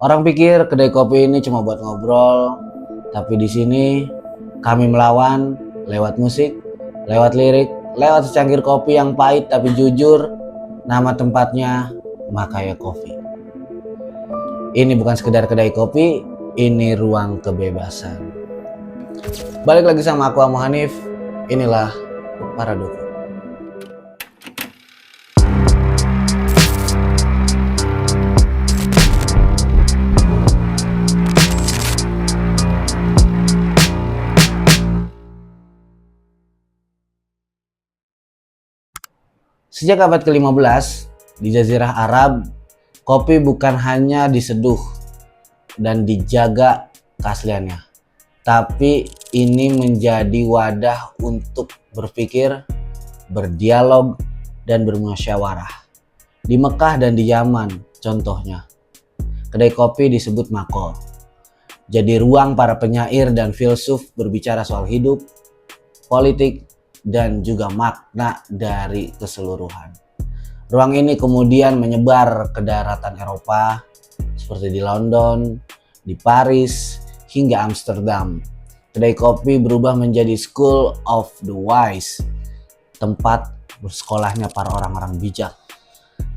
Orang pikir kedai kopi ini cuma buat ngobrol, tapi di sini kami melawan lewat musik, lewat lirik, lewat secangkir kopi yang pahit tapi jujur. Nama tempatnya Makaya Coffee. Ini bukan sekedar kedai kopi, ini ruang kebebasan. Balik lagi sama aku Amu Hanif, inilah Paradoku. Sejak abad ke-15, di Jazirah Arab, kopi bukan hanya diseduh dan dijaga keasliannya, tapi ini menjadi wadah untuk berpikir, berdialog, dan bermusyawarah. Di Mekah dan di Yaman, contohnya, kedai kopi disebut maqal. Jadi ruang para penyair dan filsuf berbicara soal hidup, politik, dan juga makna dari keseluruhan. Ruang ini kemudian menyebar ke daratan Eropa seperti di London, di Paris, hingga Amsterdam. Kedai kopi berubah menjadi School of the Wise, tempat bersekolahnya para orang-orang bijak,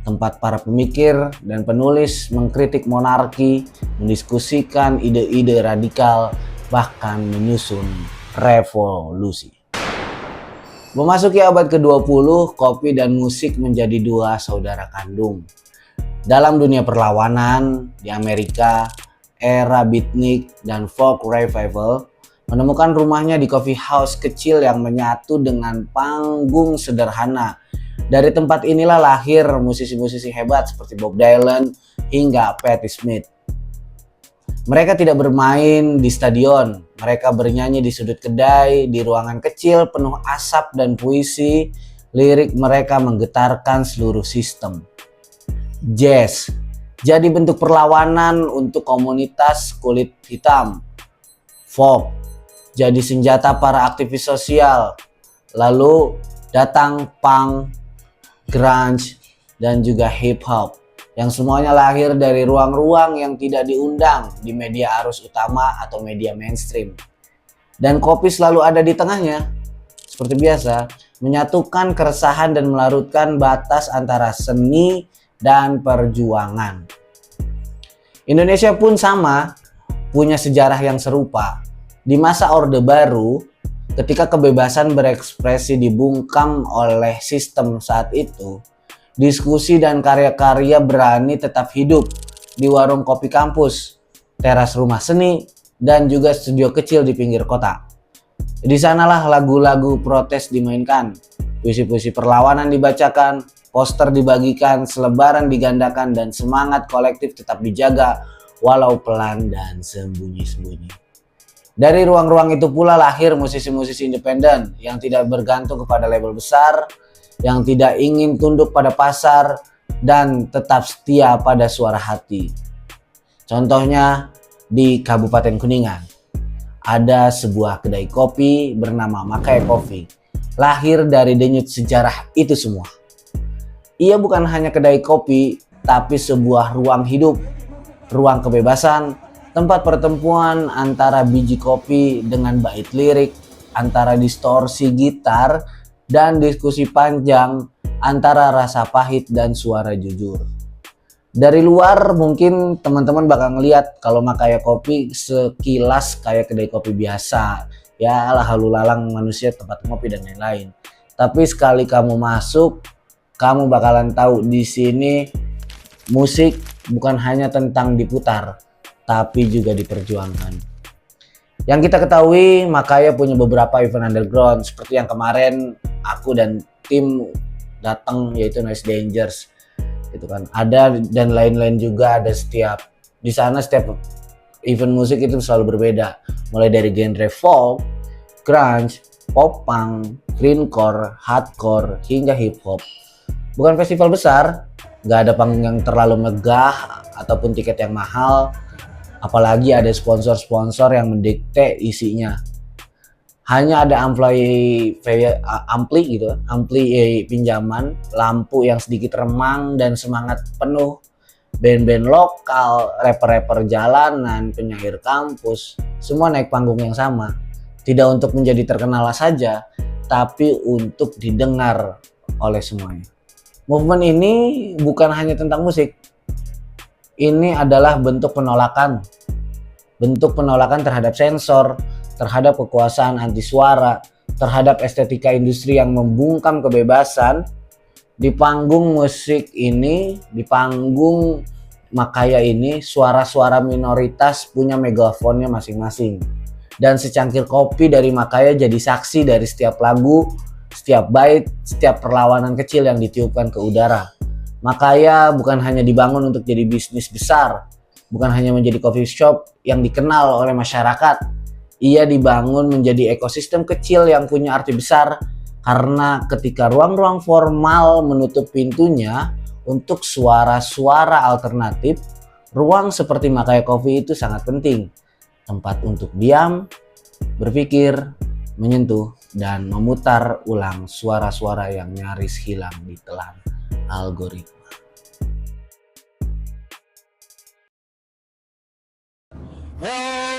tempat para pemikir dan penulis mengkritik monarki, mendiskusikan ide-ide radikal, bahkan menyusun revolusi. Memasuki abad ke-20, kopi dan musik menjadi dua saudara kandung. Dalam dunia perlawanan, di Amerika, era beatnik dan folk revival menemukan rumahnya di coffee house kecil yang menyatu dengan panggung sederhana. Dari tempat inilah lahir musisi-musisi hebat seperti Bob Dylan hingga Patti Smith. Mereka tidak bermain di stadion, mereka bernyanyi di sudut kedai, di ruangan kecil penuh asap dan puisi. Lirik mereka menggetarkan seluruh sistem. Jazz jadi bentuk perlawanan untuk komunitas kulit hitam. Folk jadi senjata para aktivis sosial. Lalu datang punk, grunge, dan juga hip hop, yang semuanya lahir dari ruang-ruang yang tidak diundang di media arus utama atau media mainstream. Dan kopi selalu ada di tengahnya, seperti biasa, menyatukan keresahan dan melarutkan batas antara seni dan perjuangan. Indonesia pun sama, punya sejarah yang serupa. Di masa Orde Baru, ketika kebebasan berekspresi dibungkam oleh sistem saat itu, diskusi dan karya-karya berani tetap hidup di warung kopi kampus, teras rumah seni, dan juga studio kecil di pinggir kota. Di sanalah lagu-lagu protes dimainkan, puisi-puisi perlawanan dibacakan, poster dibagikan, selebaran digandakan, dan semangat kolektif tetap dijaga walau pelan dan sembunyi-sembunyi. Dari ruang-ruang itu pula lahir musisi-musisi independen yang tidak bergantung kepada label besar, yang tidak ingin tunduk pada pasar dan tetap setia pada suara hati. Contohnya di Kabupaten Kuningan, ada sebuah kedai kopi bernama Makaya Coffee, lahir dari denyut sejarah itu semua. Ia bukan hanya kedai kopi, tapi sebuah ruang hidup, ruang kebebasan, tempat pertemuan antara biji kopi dengan bait lirik, antara distorsi gitar dan diskusi panjang antara rasa pahit dan suara jujur. Dari luar mungkin teman-teman bakal ngeliat kalau Makaya Kopi sekilas kayak kedai kopi biasa, ya lalu lalang manusia, tempat ngopi dan lain-lain. Tapi sekali kamu masuk, kamu bakalan tahu di sini musik bukan hanya tentang diputar, tapi juga diperjuangkan. Yang kita ketahui, Makaya punya beberapa event underground seperti yang kemarin aku dan tim datang, yaitu Noise Dangers gitu kan. Ada dan lain-lain juga, ada setiap di sana. Setiap event musik itu selalu berbeda, mulai dari genre folk, grunge, pop punk, greencore, hardcore, hingga hip hop. Bukan festival besar, nggak ada panggung yang terlalu megah ataupun tiket yang mahal. Apalagi ada sponsor-sponsor yang mendikte isinya. Hanya ada ampli pinjaman, lampu yang sedikit remang, dan semangat penuh band-band lokal, rapper-rapper jalanan, penyair kampus, semua naik panggung yang sama. Tidak untuk menjadi terkenal saja, tapi untuk didengar oleh semuanya. Movement ini bukan hanya tentang musik. Ini adalah bentuk penolakan terhadap sensor, terhadap kekuasaan anti suara, terhadap estetika industri yang membungkam kebebasan. Di panggung musik ini, di panggung Makaya ini, suara-suara minoritas punya megafonnya masing-masing. Dan secangkir kopi dari Makaya jadi saksi dari setiap lagu, setiap bait, setiap perlawanan kecil yang ditiupkan ke udara. Makaya bukan hanya dibangun untuk jadi bisnis besar, bukan hanya menjadi coffee shop yang dikenal oleh masyarakat. Ia dibangun menjadi ekosistem kecil yang punya arti besar, karena ketika ruang-ruang formal menutup pintunya untuk suara-suara alternatif, ruang seperti Makaya Coffee itu sangat penting. Tempat untuk diam, berpikir, menyentuh, dan memutar ulang suara-suara yang nyaris hilang di telan algoritma.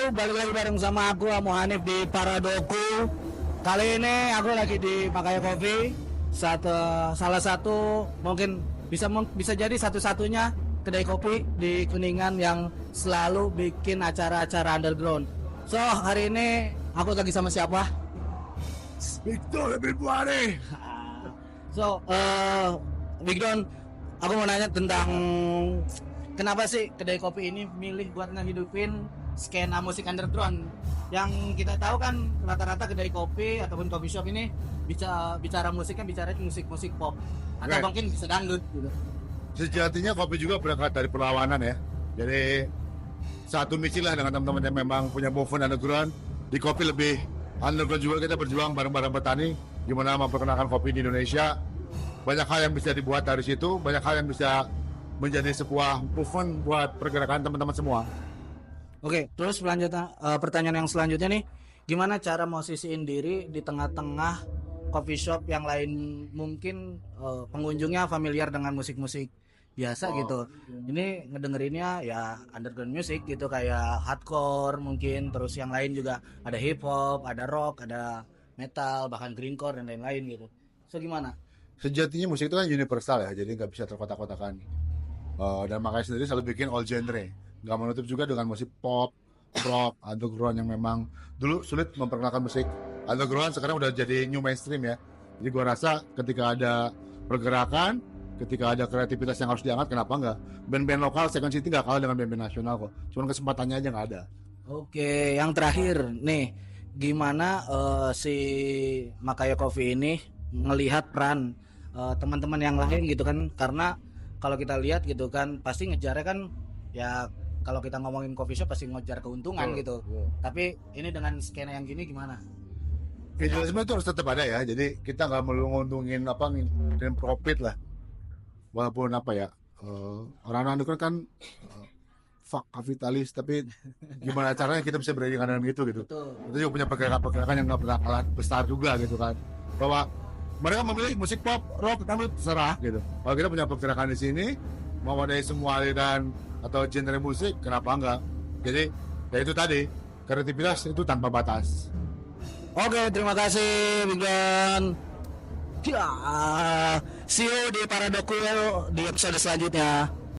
Balik lagi bareng sama aku, Amo Hanif di Paradoku. Kali ini aku lagi di Makaya Coffee, salah satu mungkin bisa jadi satu-satunya kedai kopi di Kuningan yang selalu bikin acara-acara underground. So hari ini aku lagi sama siapa? Victor Februari. So Victor, aku mau nanya tentang kenapa sih kedai kopi ini milih buat ngehidupin skena musik underground? Yang kita tahu kan rata-rata kedai kopi ataupun coffee shop ini bicara musiknya bicara musik pop atau mungkin bisa dangdut gitu. Sejatinya kopi juga berangkat dari perlawanan ya. Jadi satu misi lah dengan teman-teman yang memang punya movement underground. Di kopi lebih underground juga, kita berjuang bareng-bareng petani gimana memperkenalkan kopi di Indonesia. Banyak hal yang bisa dibuat dari situ, banyak hal yang bisa menjadi sebuah movement buat pergerakan teman-teman semua. Oke, terus pertanyaan yang selanjutnya nih, gimana cara posisiin diri di tengah-tengah coffee shop yang lain mungkin pengunjungnya familiar dengan musik-musik biasa gitu. Ini ngedengerinnya ya underground music gitu, kayak hardcore mungkin, terus yang lain juga ada hip hop, ada rock, ada metal, bahkan greencore dan lain-lain gitu. So gimana? Sejatinya musik itu kan universal ya, jadi nggak bisa terkotak-kotakan. Dan makanya sendiri selalu bikin all genre. Nggak menutup juga dengan musik pop, rock, underground yang memang dulu sulit memperkenalkan musik underground, sekarang udah jadi new mainstream ya. Jadi gua rasa ketika ada pergerakan, ketika ada kreativitas yang harus diangkat, kenapa enggak? Band-band lokal Second City nggak kalah dengan band-band nasional kok. Cuman kesempatannya aja nggak ada. Oke, yang terakhir nih, gimana si Makaya Coffee ini ngelihat peran teman-teman yang lain gitu kan? Karena kalau kita lihat gitu kan, pasti ngejarnya kan ya, kalau kita ngomongin coffee shop pasti ngejar keuntungan gitu. Tapi ini dengan skena yang gini gimana? Idealisme itu harus tetap ada ya. Jadi kita nggak melulu nguntungin apa dengan profit lah. Walaupun apa ya, orang-orang itu kan fuck kapitalis, tapi gimana caranya kita bisa berada dengan gitu. Betul. Itu juga punya pergerakan-pergerakan yang nggak pernah kalah besar juga gitu kan. Bahwa mereka memilih musik pop, rock, dangdut terserah gitu. Kalau kita punya pergerakan di sini, mau dari semua aliran atau genre musik, kenapa enggak? Jadi ya itu tadi, kreativitas itu tanpa batas. Oke, terima kasih Bigdan. Ya, see you di Paradoku di episode selanjutnya.